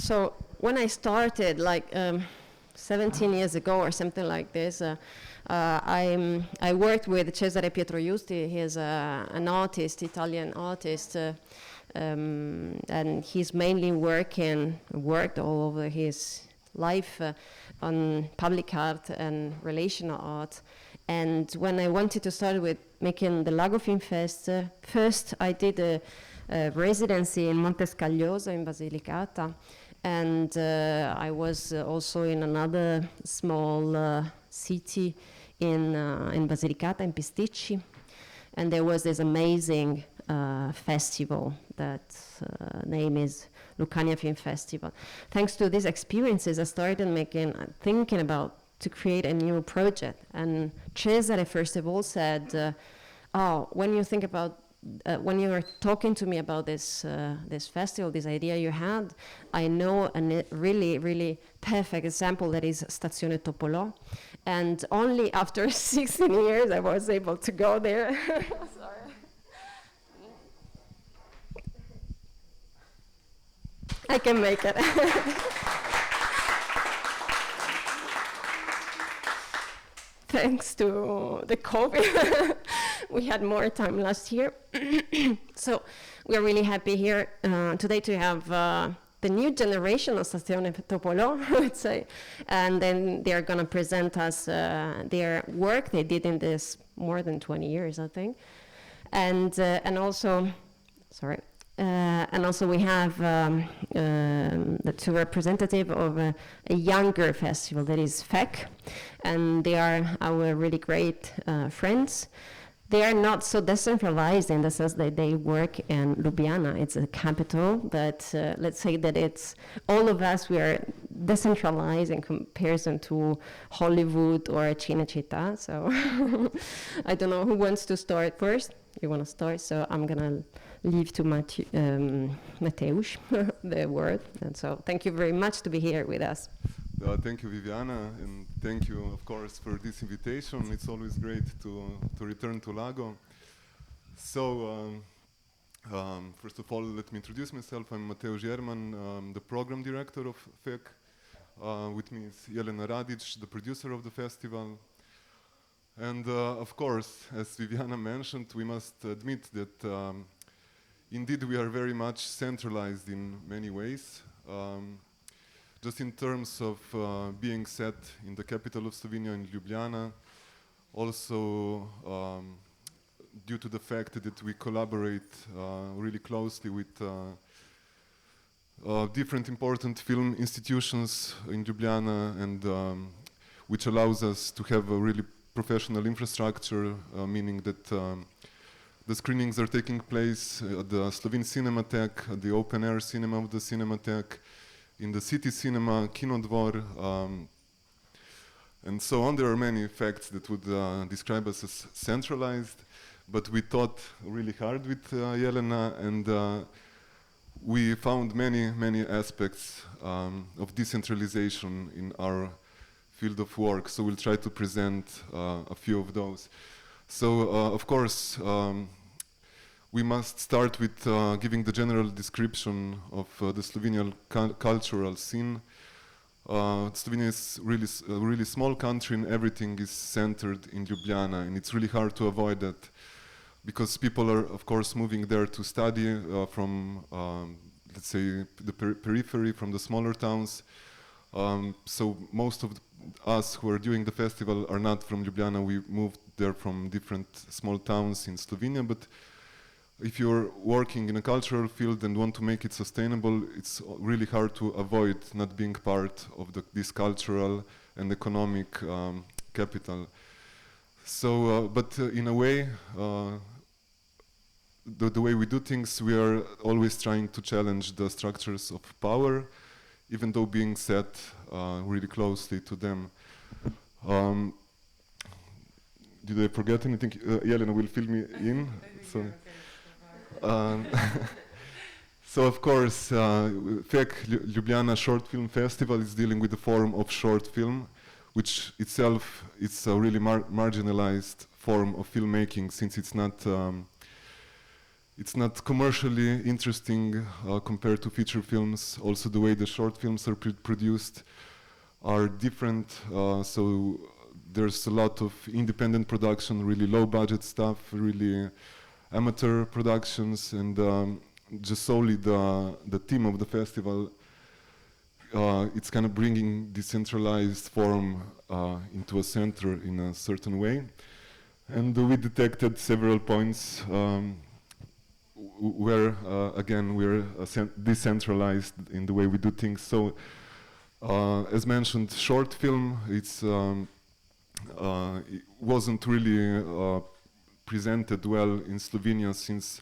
So when I started, like 17 years ago or something like this, I worked with Cesare Pietro Justi. He's an artist, Italian artist, and he's mainly worked all over his life on public art and relational art. And when I wanted to start with making the Lago Film Fest, first I did a residency in Montescaglioso in Basilicata, and I was also in another small city in Basilicata, in Pisticci, and there was this amazing festival that name is Lucania Film Festival. Thanks to these experiences, I started thinking about to create a new project. And Cesare, first of all, said, when you think about, when you were talking to me about this festival, this idea you had, I know a really, really perfect example that is Stazione Topolò. And only after 16 years I was able to go there. Sorry. I can make it. Thanks to the COVID, we had more time last year. So we are really happy here today to have the new generation of Stazione Topolò, I would say. And then they're going to present us their work they did in this more than 20 years, I think. And also, sorry. And also we have the two representative of a younger festival that is FEC, and they are our really great friends. They are not so decentralized in the sense that they work in Ljubljana. It's a capital, but let's say that it's all of us, we are decentralized in comparison to Hollywood or Cinecittà. So I don't know who wants to start first. You want to start, so I'm going to leave to Mateusz the word. And so thank you very much to be here with us. Thank you, Viviana, and thank you, of course, for this invitation. It's always great to return to Lago. So, first of all, let me introduce myself. I'm Mateusz Jerman, the program director of FEC. With me is Jelena Radic, the producer of the festival. And of course, as Viviana mentioned, we must admit that indeed we are very much centralized in many ways. Just in terms of being set in the capital of Slovenia, in Ljubljana, also due to the fact that we collaborate really closely with different important film institutions in Ljubljana, and which allows us to have a really professional infrastructure, meaning that the screenings are taking place at the Slovene Cinematheque, at the open-air cinema of the Cinematheque, in the city cinema, Kinodvor, and so on. There are many facts that would describe us as centralized, but we thought really hard with Jelena, and we found many aspects of decentralization in our field of work, so we'll try to present a few of those. So, of course, we must start with giving the general description of the Slovenian cultural scene. Slovenia is a really small country, and everything is centered in Ljubljana, and it's really hard to avoid that because people are, of course, moving there to study from, let's say, the periphery, from the smaller towns. So most of us who are doing the festival are not from Ljubljana. We moved there from different small towns in Slovenia, but if you're working in a cultural field and want to make it sustainable, it's really hard to avoid not being part of this cultural and economic capital. So, but in a way, the way we do things, we are always trying to challenge the structures of power, even though being set really closely to them. Did I forget anything? Jelena will fill me in. So. So of course, FEC Ljubljana Short Film Festival is dealing with the form of short film, which itself is a really marginalized form of filmmaking, since it's not it's not commercially interesting compared to feature films. Also, the way the short films are produced are different. So there's a lot of independent production, really low budget stuff, really amateur productions, and just solely the theme of the festival. It's kind of bringing decentralized form into a center in a certain way. And we detected several points where, again, we're decentralized in the way we do things. So, as mentioned, short film, it wasn't really presented well in Slovenia since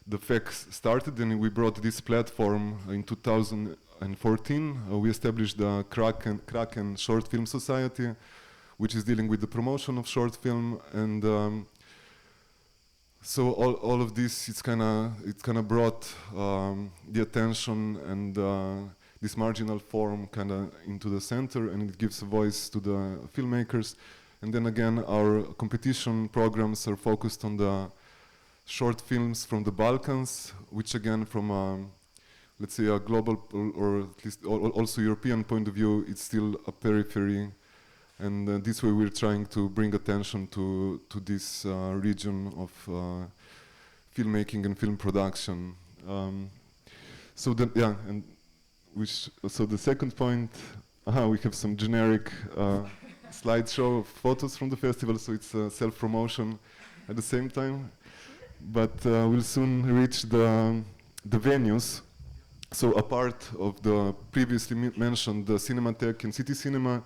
the FEC started, and we brought this platform in 2014. We established the Kraken Short Film Society, which is dealing with the promotion of short film, and so all of this, it's kind of brought the attention and this marginal form kind of into the center, and it gives a voice to the filmmakers. And then again, our competition programs are focused on the short films from the Balkans, which again, from let's say a global or at least also European point of view, it's still a periphery. And this way we're trying to bring attention to this region of filmmaking and film production. So the second point, we have some generic slideshow of photos from the festival, so it's self-promotion at the same time. But we'll soon reach the venues. So apart of the previously mentioned the Cinematheque and City Cinema,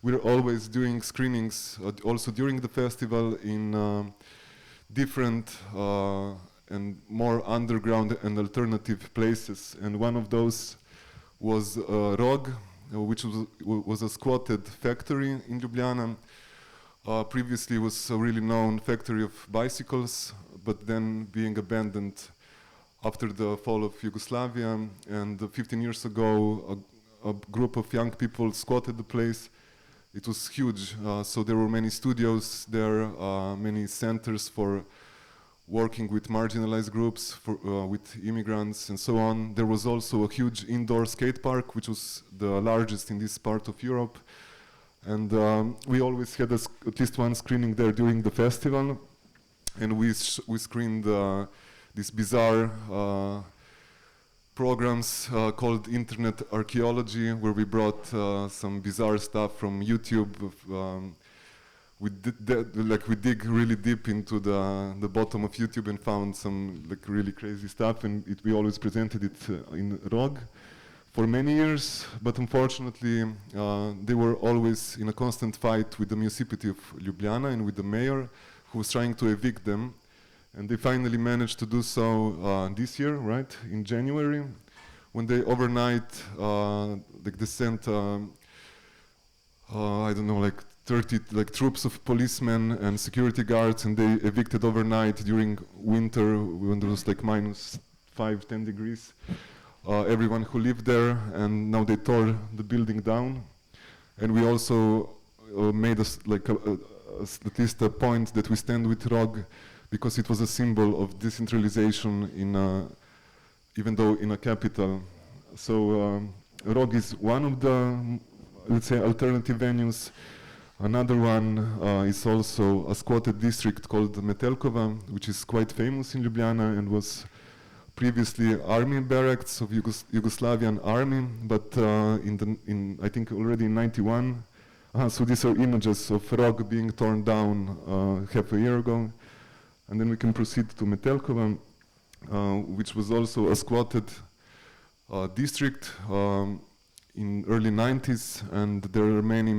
we're always doing screenings also during the festival in different and more underground and alternative places. And one of those was Rog, which was a squatted factory in Ljubljana. Previously was a really known factory of bicycles, but then being abandoned after the fall of Yugoslavia. And 15 years ago, a group of young people squatted the place. It was huge, so there were many studios there, many centers for working with marginalized groups, with immigrants and so on. There was also a huge indoor skate park, which was the largest in this part of Europe. And we always had at least one screening there during the festival. And we screened these bizarre programs called Internet Archaeology, where we brought some bizarre stuff from YouTube. We dig really deep into the bottom of YouTube and found some really crazy stuff, and we always presented it in ROG for many years. But unfortunately, they were always in a constant fight with the municipality of Ljubljana and with the mayor, who was trying to evict them. And they finally managed to do so this year, right, in January, when they overnight they sent, I don't know, 30 troops of policemen and security guards, and they evicted overnight during winter when there was minus 5-10 degrees. Everyone who lived there, and now they tore the building down. And we also made at least a point that we stand with ROG, because it was a symbol of decentralization even though in a capital. So ROG is one of the, let's say, alternative venues. Another one is also a squatted district called Metelkova, which is quite famous in Ljubljana and was previously army barracks of Yugoslavian army, but I think already in '91. So these are images of ROG being torn down half a year ago. And then we can proceed to Metelkova, which was also a squatted district in early '90s, and there are many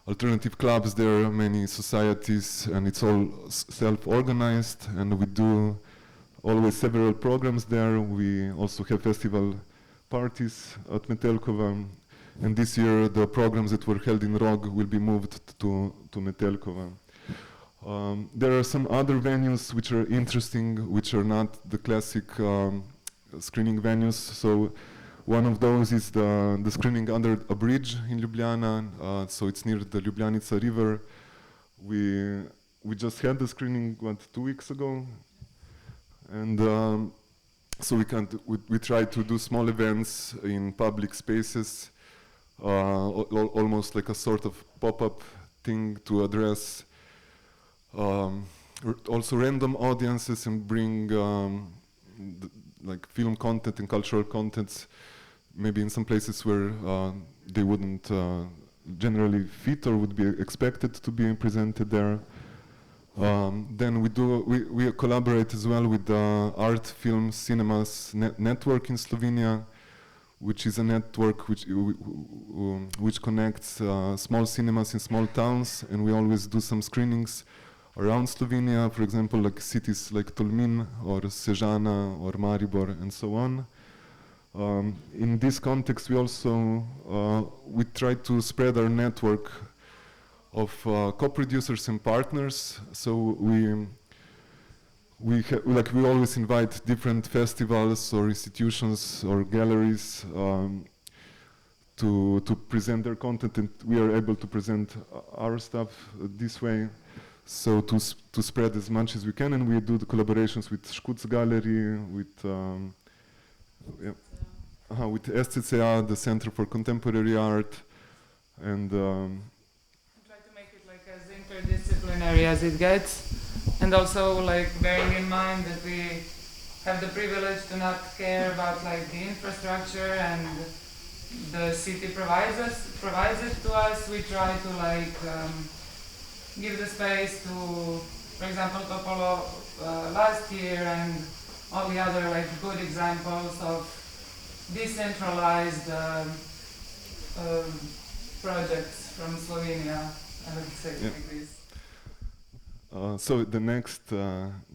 alternative clubs there, many societies, and it's all self-organized, and we do always several programs there. We also have festival parties at Metelkova, and this year the programs that were held in ROG will be moved to Metelkova. There are some other venues which are interesting, which are not the classic screening venues. So one of those is the screening under a bridge in Ljubljana. So it's near the Ljubljanica river. We just had the screening 2 weeks ago, And so we try to do small events in public spaces, almost like a sort of pop-up thing to address also random audiences and bring like film content and cultural contents, maybe in some places where they wouldn't generally fit or would be expected to be presented there. Then we collaborate as well with the Art Film Cinemas network in Slovenia, which is a network which connects small cinemas in small towns, and we always do some screenings around Slovenia, for example, like cities like Tolmin or Sežana or Maribor and so on. In this context, we also we try to spread our network of co-producers and partners. So we always invite different festivals or institutions or galleries to present their content, and we are able to present our stuff this way. So to spread as much as we can, and we do the collaborations with Škuc Gallery, with SCCA, the Center for Contemporary Art, and try to make it like as interdisciplinary as it gets, and also like bearing in mind that we have the privilege to not care about like the infrastructure and the city provides it to us. We try to like give the space to, for example, Topolo last year and all the other like good examples of decentralized projects from Slovenia, I would say like this. So the next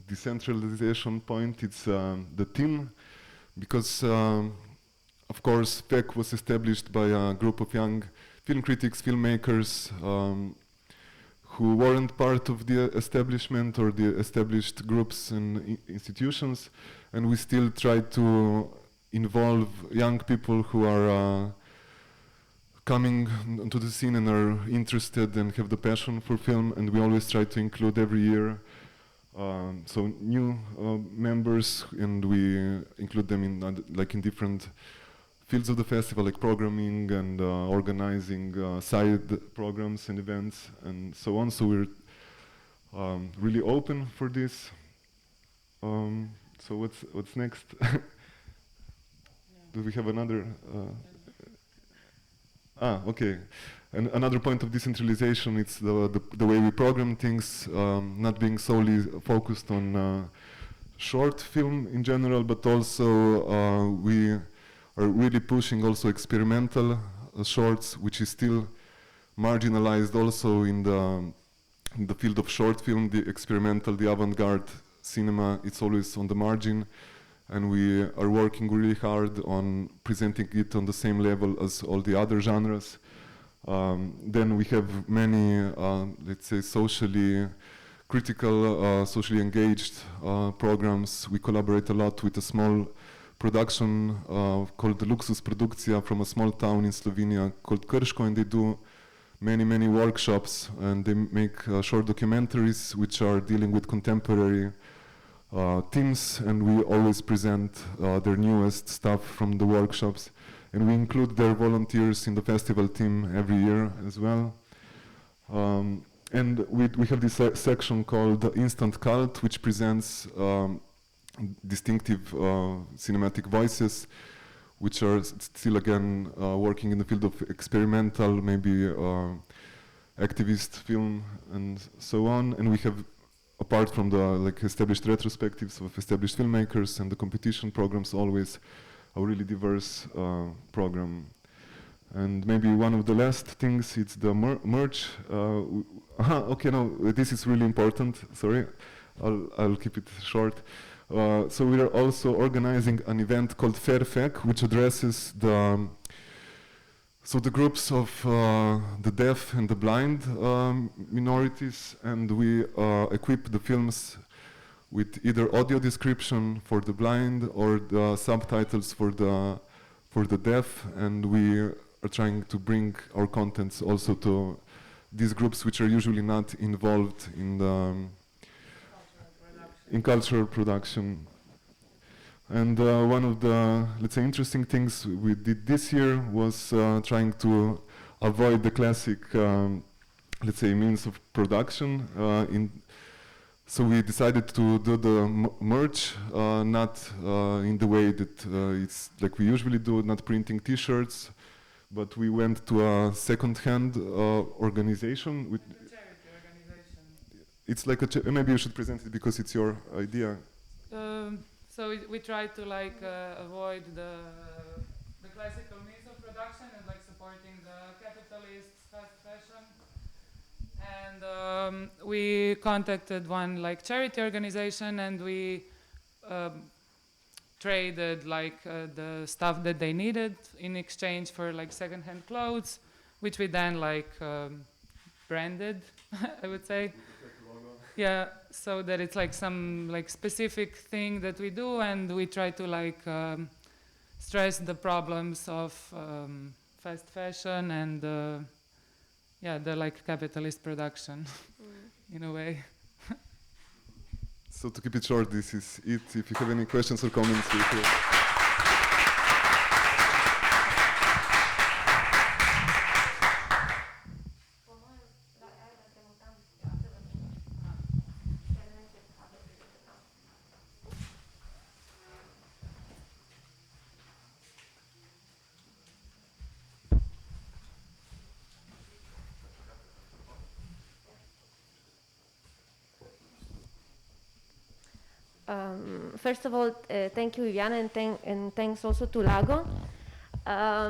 decentralization point is the team, because of course PEC was established by a group of young film critics, filmmakers who weren't part of the establishment or the established groups and institutions, and we still try to involve young people who are coming to the scene and are interested and have the passion for film, and we always try to include every year so new members, and we include them in in different fields of the festival, like programming and organizing side programs and events and so on. So we're really open for this. So what's next? Do we have another? Okay. And another point of decentralization is the way we program things, not being solely focused on short film in general, but also we are really pushing also experimental shorts, which is still marginalized also in the field of short film, the experimental, the avant-garde cinema. It's always on the margin, and we are working really hard on presenting it on the same level as all the other genres. Then we have many, let's say, socially critical, socially engaged programs. We collaborate a lot with a small production called Luxus Produkcija from a small town in Slovenia called Krško, and they do many workshops, and they make short documentaries which are dealing with contemporary themes, and we always present their newest stuff from the workshops, and we include their volunteers in the festival team every year as well. And we have this section called Instant Cult, which presents distinctive cinematic voices, which are still again working in the field of experimental, maybe activist film and so on. And we have, apart from the established retrospectives of established filmmakers and the competition programs, always a really diverse program. And maybe one of the last things, it's the merch. Okay, no, this is really important. Sorry, I'll keep it short. So we are also organizing an event called FairFec, which addresses the groups of the deaf and the blind minorities, and we equip the films with either audio description for the blind or the subtitles for the deaf, and we are trying to bring our contents also to these groups which are usually not involved in cultural production. And one of the, let's say, interesting things we did this year was trying to avoid the classic, let's say, means of production. So we decided to do the merch, not in the way that it's like we usually do, not printing T-shirts, but we went to a second-hand organization. With It's a charity organization. it's like a maybe you should present it because it's your idea. So we try to like avoid the classical means of production and like supporting the capitalist fast fashion. And we contacted one like charity organization, and we traded like the stuff that they needed in exchange for like secondhand clothes, which we then like branded, I would say. Yeah, so that it's like some like specific thing that we do, and we try to like stress the problems of fast fashion and yeah, the like capitalist production in a way. So to keep it short, this is it. If you have any questions or comments, feel free. First of all, thank you, Viviana, and thanks also to Lago. I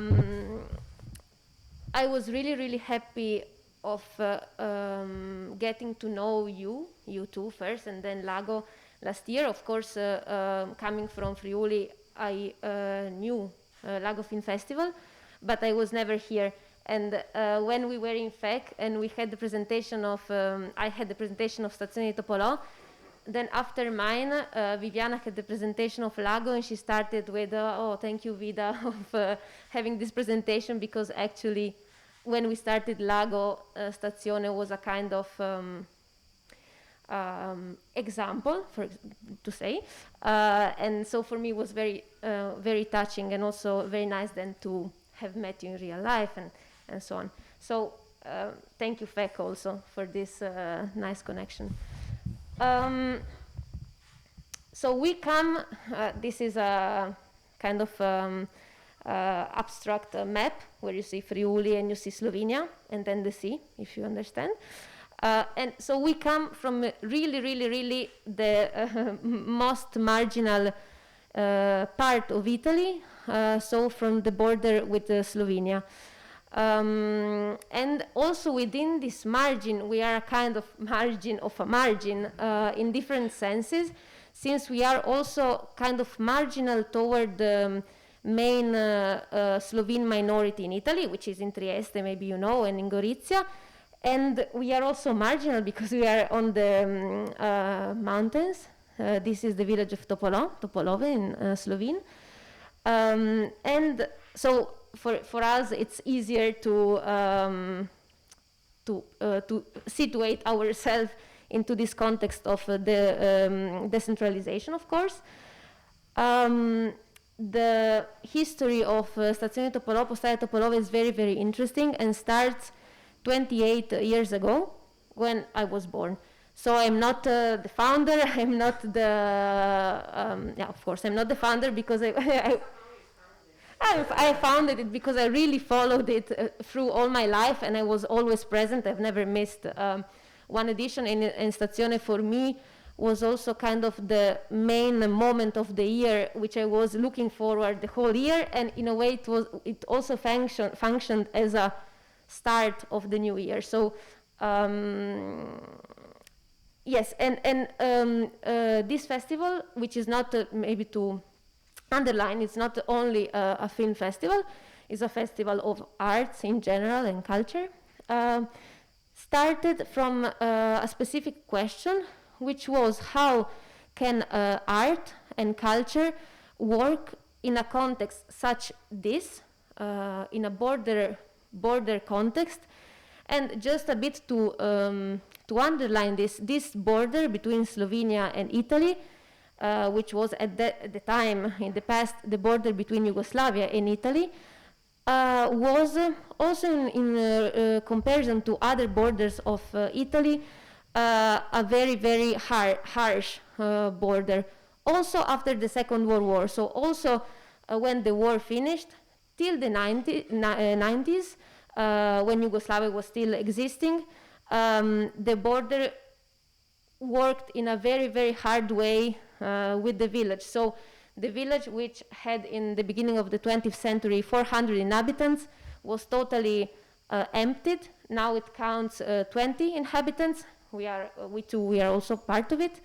was really, really happy of getting to know you two first, and then Lago last year. Of course, coming from Friuli, I knew Lago Film Festival, but I was never here. And when we were in FEC and we had the presentation of, I had the presentation of Stazione di Topolò. Then after mine, Viviana had the presentation of Lago, and she started with, oh, thank you, Vida, of having this presentation, because actually when we started Lago, Stazione was a kind of example, to say. And so for me it was very, very touching, and also very nice then to have met you in real life and so on. So thank you, FEC, also for this nice connection. So we come, this is a kind of abstract map where you see Friuli and you see Slovenia and then the sea, if you understand. And so we come from really, really, really the most marginal part of Italy, so from the border with Slovenia. And also within this margin, we are a kind of margin of a margin in different senses, since we are also kind of marginal toward the main Slovene minority in Italy, which is in Trieste, maybe you know, and in Gorizia. And we are also marginal because we are on the mountains. This is the village of Topolove in Slovene. And so for us, it's easier to situate ourselves into this context of the decentralization, of course. The history of Stazione Topolò, Postale Topolove is very, very interesting and starts 28 years ago when I was born. So I'm not the founder, I'm not the, yeah, of course, I'm not the founder because I founded it because I really followed it through all my life, and I was always present. I've never missed one edition, and Stazione for me was also kind of the main moment of the year, which I was looking forward the whole year, and in a way it also functioned as a start of the new year. So yes, and this festival, which is not maybe to underline, it's not only a film festival, it's a festival of arts in general and culture. Started from a specific question, which was how can art and culture work in a context such this, in a border context, and just a bit to underline this border between Slovenia and Italy which was at the time, in the past, the border between Yugoslavia and Italy, was also in comparison to other borders of Italy, a very, very harsh border. Also after the Second World War, so also when the war finished, till the 90s, when Yugoslavia was still existing, the border worked in a very, very hard way with the village. So the village, which had in the beginning of the 20th century 400 inhabitants, was totally emptied. Now it counts 20 inhabitants. We are also part of it.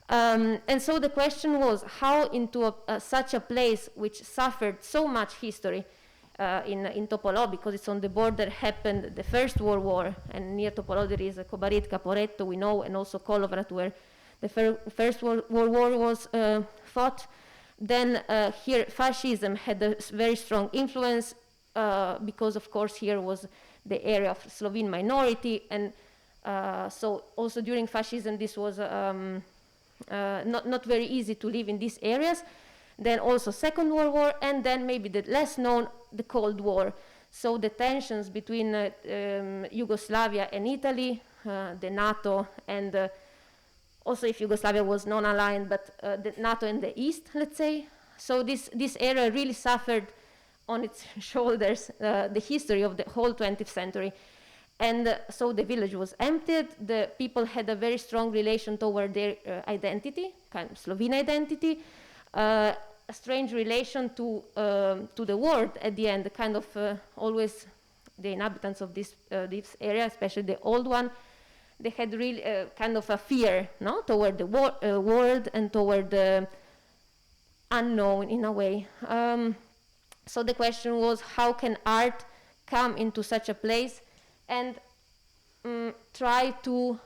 And so the question was how into such a place which suffered so much history in Topolò, because it's on the border, happened the First World War, and near Topolò there is Kobarit, Caporetto, we know, and also Kolovrat, where the First World War was fought. Then here fascism had a very strong influence because, of course, here was the area of Slovene minority, and so also during fascism this was not very easy to live in these areas. Then also Second World War, and then maybe the less known, the Cold War. So the tensions between Yugoslavia and Italy, the NATO, and also if Yugoslavia was non-aligned, but the NATO and the East, let's say. So this area really suffered on its shoulders the history of the whole 20th century. And so the village was emptied. The people had a very strong relation toward their identity, kind of Slovene identity, a strange relation to the world at the end, kind of always the inhabitants of this area, especially the old one, they had really kind of a fear, no, toward the world and toward the unknown in a way. So the question was, how can art come into such a place and try to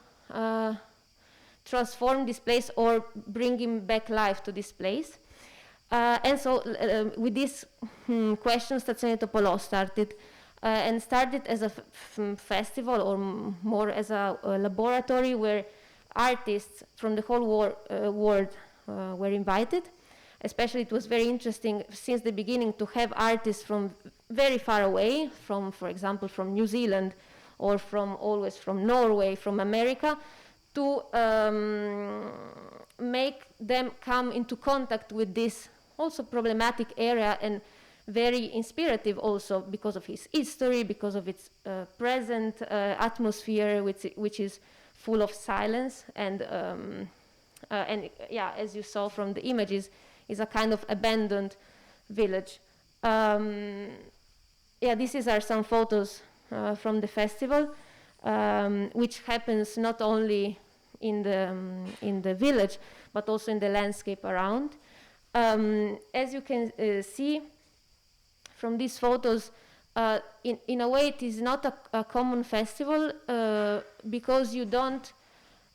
transform this place or bringing back life to this place? And so with this question, Stazione Topolò started, and started as a festival, or more as a laboratory where artists from the whole world were invited. Especially it was very interesting since the beginning to have artists from very far away, from, for example, from New Zealand, or always from Norway, from America, to make them come into contact with this also problematic area, and very inspirative also because of its history, because of its present atmosphere, which is full of silence, and yeah, as you saw from the images, is a kind of abandoned village. Yeah, these are some photos from the festival, which happens not only in the village, but also in the landscape around. As you can see from these photos, in a way it is not a common festival because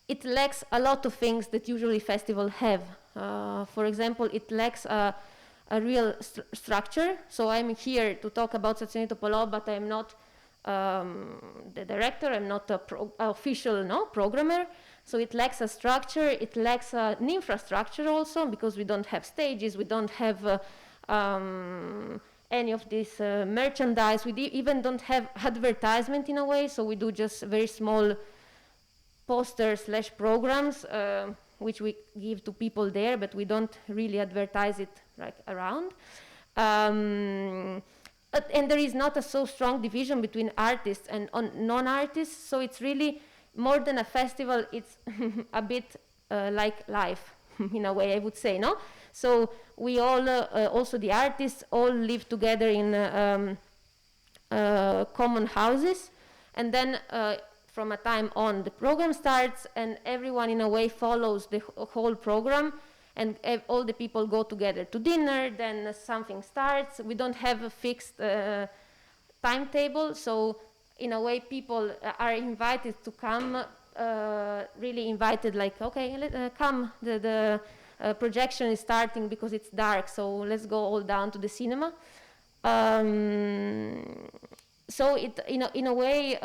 it lacks a lot of things that usually festivals have. For example, it lacks a real structure. So I'm here to talk about Stazione Topolò, but I'm not the director, I'm not an official programmer. So it lacks a structure, it lacks an infrastructure also, because we don't have stages, we don't have any of this merchandise, we even don't have advertisement in a way, so we do just very small posters/programs, which we give to people there, but we don't really advertise it like around. And there is not a so strong division between artists and non-artists, so it's really more than a festival, it's a bit like life, in a way, I would say, no? So we all, also the artists, all live together in common houses, and then from a time on the program starts, and everyone in a way follows the whole program, and all the people go together to dinner, then something starts. We don't have a fixed timetable, so in a way people are invited to come, really invited, like, okay, come, the projection is starting because it's dark, so let's go all down to the cinema. So it, in a way,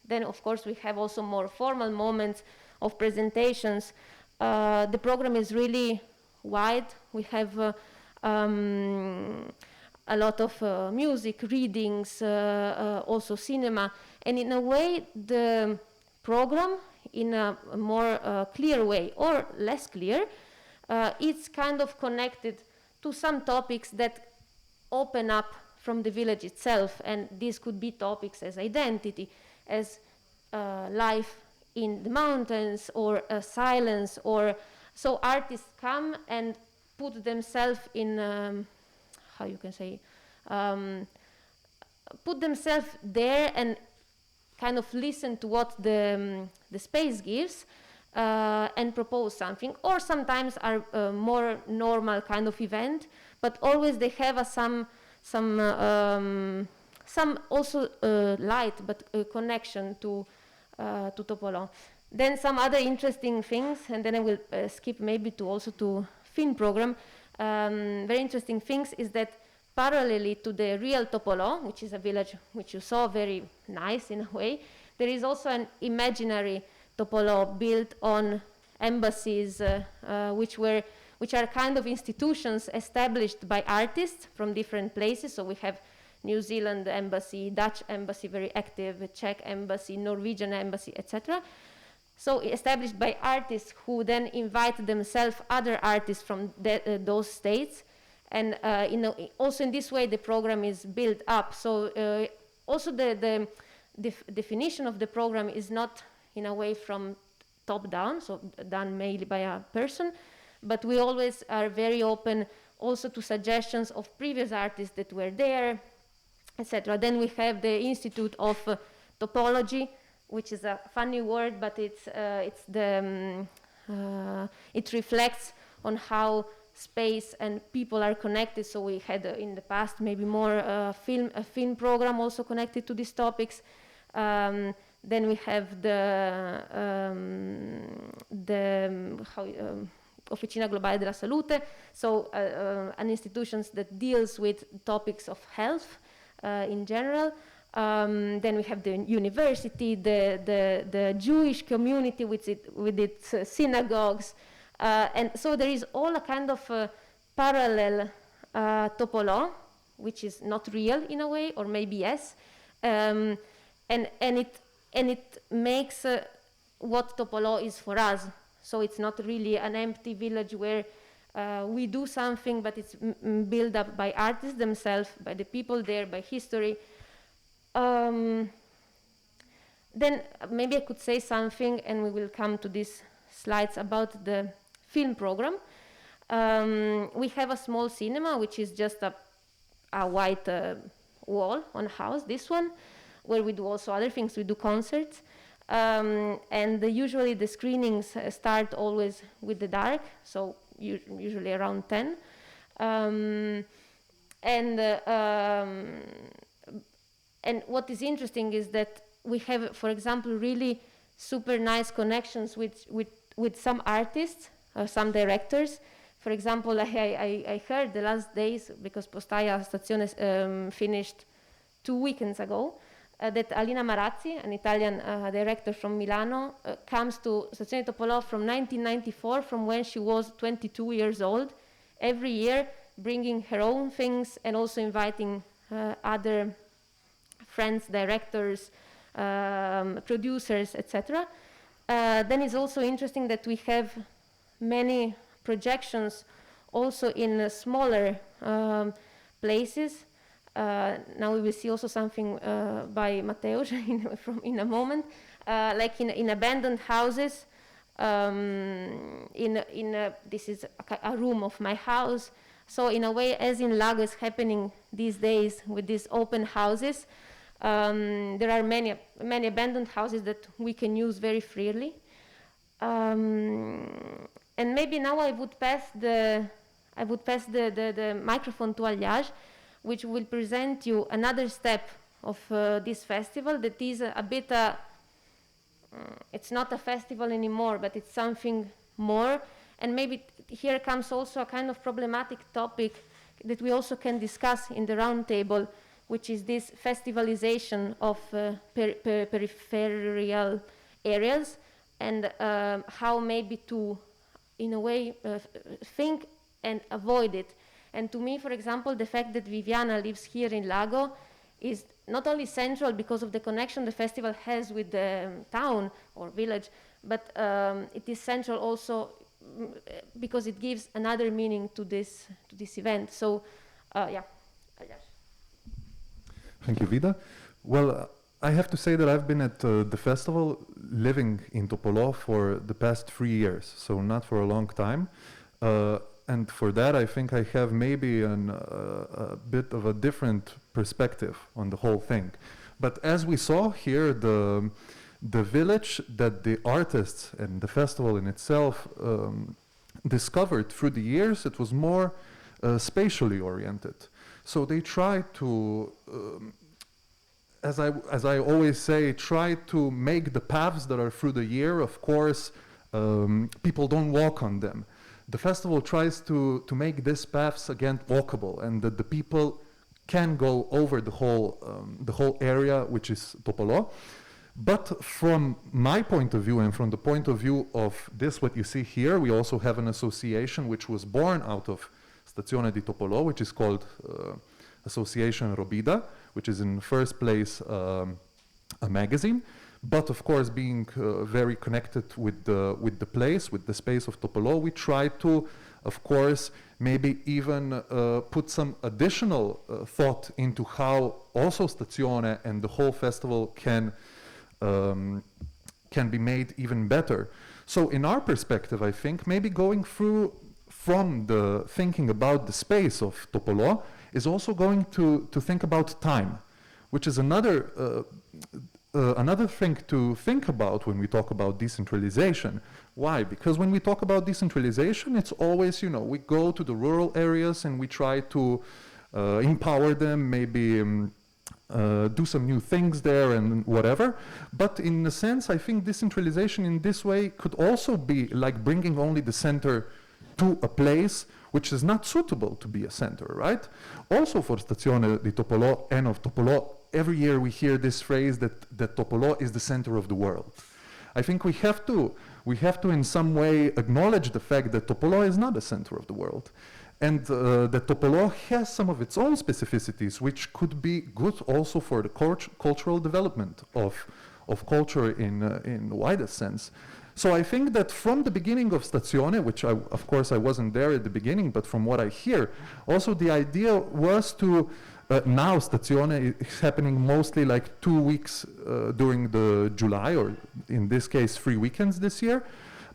then of course we have also more formal moments of presentations The program is really wide. We have a lot of music, readings, also cinema, and in a way the program, in a more clear way or less clear, it's kind of connected to some topics that open up from the village itself, and these could be topics as identity, as life in the mountains, or silence, or so artists come and put themselves in how you can say, put themselves there and kind of listen to what the space gives, and propose something, or sometimes are more normal kind of event, but always they have some also light, but connection to Topolon. Then some other interesting things, and then I will skip maybe to also to film program. Very interesting things is that parallelly to the real Topolon, which is a village which you saw, very nice in a way, there is also an imaginary Topolon built on embassies, which are kind of institutions established by artists from different places. So we have New Zealand embassy, Dutch embassy, very active, Czech embassy, Norwegian embassy, etc. So established by artists who then invite themselves other artists from those states, and also in this way the program is built up. So also the definition of the program is not in a way from top down, so done mainly by a person, but we always are very open also to suggestions of previous artists that were there, etc. Then we have the Institute of Topology, which is a funny word, but it reflects on how space and people are connected. So we had in the past maybe more a film program also connected to these topics. Then we have the Officina Globale della Salute, so an institution that deals with topics of health in general. Then we have the university, the Jewish community with its synagogues, and so there is all a kind of parallel Topolon, which is not real in a way, or maybe yes, and it makes what Topolon is for us. So it's not really an empty village where we do something, but it's built up by artists themselves, by the people there, by history. Then maybe I could say something, and we will come to these slides about the film program. We have a small cinema, which is just a white wall on a house, this one, where we do also other things. We do concerts. And usually the screenings start always with the dark, so usually around 10. And what is interesting is that we have, for example, really super nice connections with some artists, some directors. For example, I heard the last days, because Postaja Stazione finished 2 weekends ago, that Alina Marazzi, an Italian director from Milano, comes to Stazione Topolò from 1994, from when she was 22 years old, every year bringing her own things and also inviting other friends, directors, producers, etc. Then it's also interesting that we have many projections also in smaller places. Now we will see also something by Mateusz in a moment, like in abandoned houses. This is a room of my house. So in a way, as in Lago is happening these days with these open houses, there are many abandoned houses that we can use very freely. And maybe now I would pass the microphone to Aljaž, which will present you another step of this festival that is a bit, it's not a festival anymore, but it's something more. And maybe here comes also a kind of problematic topic that we also can discuss in the round table, which is this festivalization of peripheral areas, and how maybe to in a way, think and avoid it. And to me, for example, the fact that Viviana lives here in Lago is not only central because of the connection the festival has with the town or village, but it is central also because it gives another meaning to this event. So, yeah. Thank you, Vida. Well, I have to say that I've been at the festival living in Topolo for the past 3 years, so not for a long time. And for that, I think I have maybe a bit of a different perspective on the whole thing. But as we saw here, the village that the artists and the festival in itself discovered through the years, it was more spatially oriented. So they tried to, as I always say, try to make the paths that are through the year, of course, people don't walk on them. The festival tries to make these paths again walkable, and that the people can go over the whole area, which is Topolo. But from my point of view and from the point of view of this, what you see here, we also have an association which was born out of Stazione di Topolo, which is called Association Robida, which is in first place a magazine, but of course being very connected with the place, with the space of Topolo, we try to, of course, maybe even put some additional thought into how also Stazione and the whole festival can be made even better. So in our perspective, I think maybe going through from the thinking about the space of Topolo is also going to think about time, which is another thing to think about when we talk about decentralization. Why? Because when we talk about decentralization, it's always, we go to the rural areas and we try to empower them, maybe do some new things there and whatever. But in a sense, I think decentralization in this way could also be like bringing only the center to a place which is not suitable to be a center, right? Also for Stazione di Topolo and of Topolo, every year we hear this phrase that Topolo is the center of the world. I think we have to in some way acknowledge the fact that Topolo is not the center of the world, and that Topolo has some of its own specificities which could be good also for the cultural development of culture in the widest sense. So I think that from the beginning of Stazione, which of course I wasn't there at the beginning, but from what I hear, also the idea was to, now Stazione is happening mostly like 2 weeks during the July, or in this case 3 weekends this year.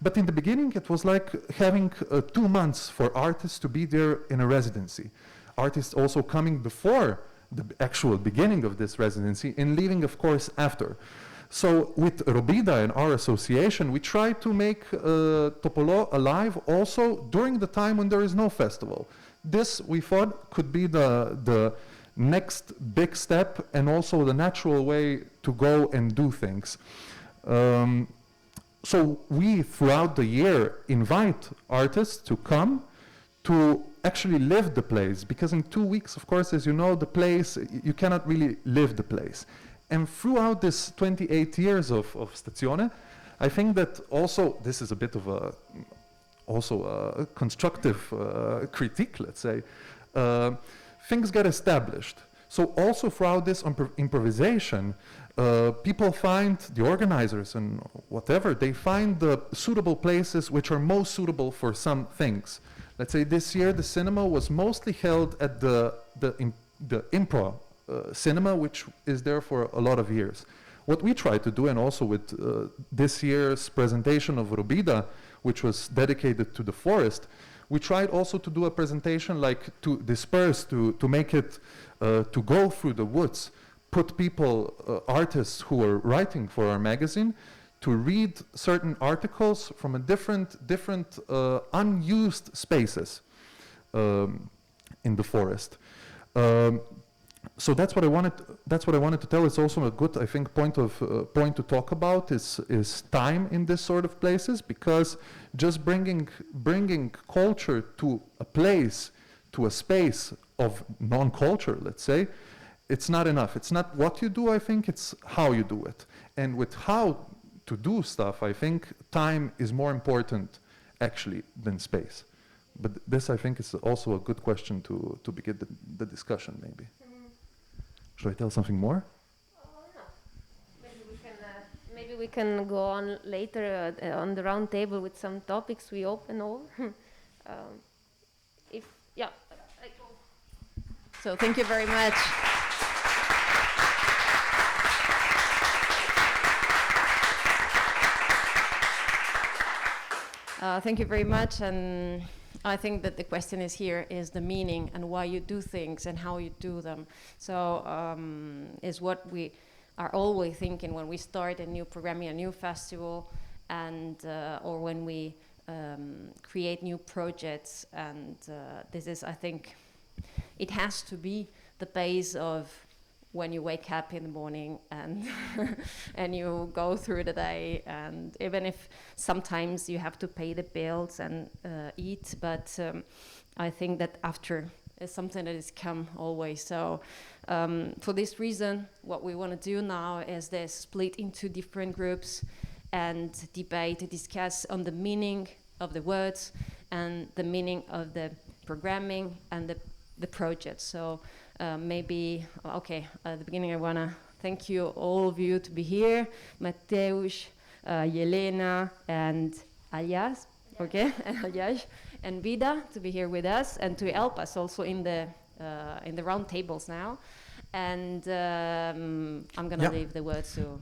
But in the beginning it was like having 2 months for artists to be there in a residency. Artists also coming before the actual beginning of this residency and leaving of course after. So with Robida and our association, we try to make Topolo alive also during the time when there is no festival. This, we thought, could be the next big step and also the natural way to go and do things. So we, throughout the year, invite artists to come to actually live the place, because in 2 weeks, of course, as you know, the place, you cannot really live the place. And throughout this 28 years of Stazione, I think that also, this is a bit of a constructive critique, let's say, things get established. So also throughout this improvisation, people find, the organizers and whatever, they find the suitable places which are most suitable for some things. Let's say this year the cinema was mostly held at the improv cinema, which is there for a lot of years. What we try to do, and also with this year's presentation of Robida, which was dedicated to the forest, we tried also to do a presentation like to disperse, to make it, to go through the woods, put people, artists who are writing for our magazine, to read certain articles from a different unused spaces in the forest. So that's what I wanted to tell. It's also a good, I think, point to talk about is time in this sort of places, because just bringing culture to a place, to a space of non-culture, let's say, it's not enough. It's not what you do, I think, it's how you do it. And with how to do stuff, I think time is more important actually than space. But this, I think, is also a good question to begin the discussion, maybe. Should I tell something more? No. Maybe we can go on later on the round table with some topics we open over. So thank you very much. Thank you very much, and I think that the question is here is the meaning and why you do things and how you do them. So is what we are always thinking when we start a new programming, a new festival, and or when we create new projects. And this is, I think, it has to be the base of when you wake up in the morning and and you go through the day, and even if sometimes you have to pay the bills and eat, but I think that after is something that is come always. So for this reason, what we want to do now is this: split into different groups and debate, discuss on the meaning of the words and the meaning of the programming and the project. So maybe, okay, at the beginning I want to thank you, all of you, to be here. Mateusz, Yelena, and Alias, okay, Alias, and Vida to be here with us and to help us also in the round tables now. And I'm going to leave the word to...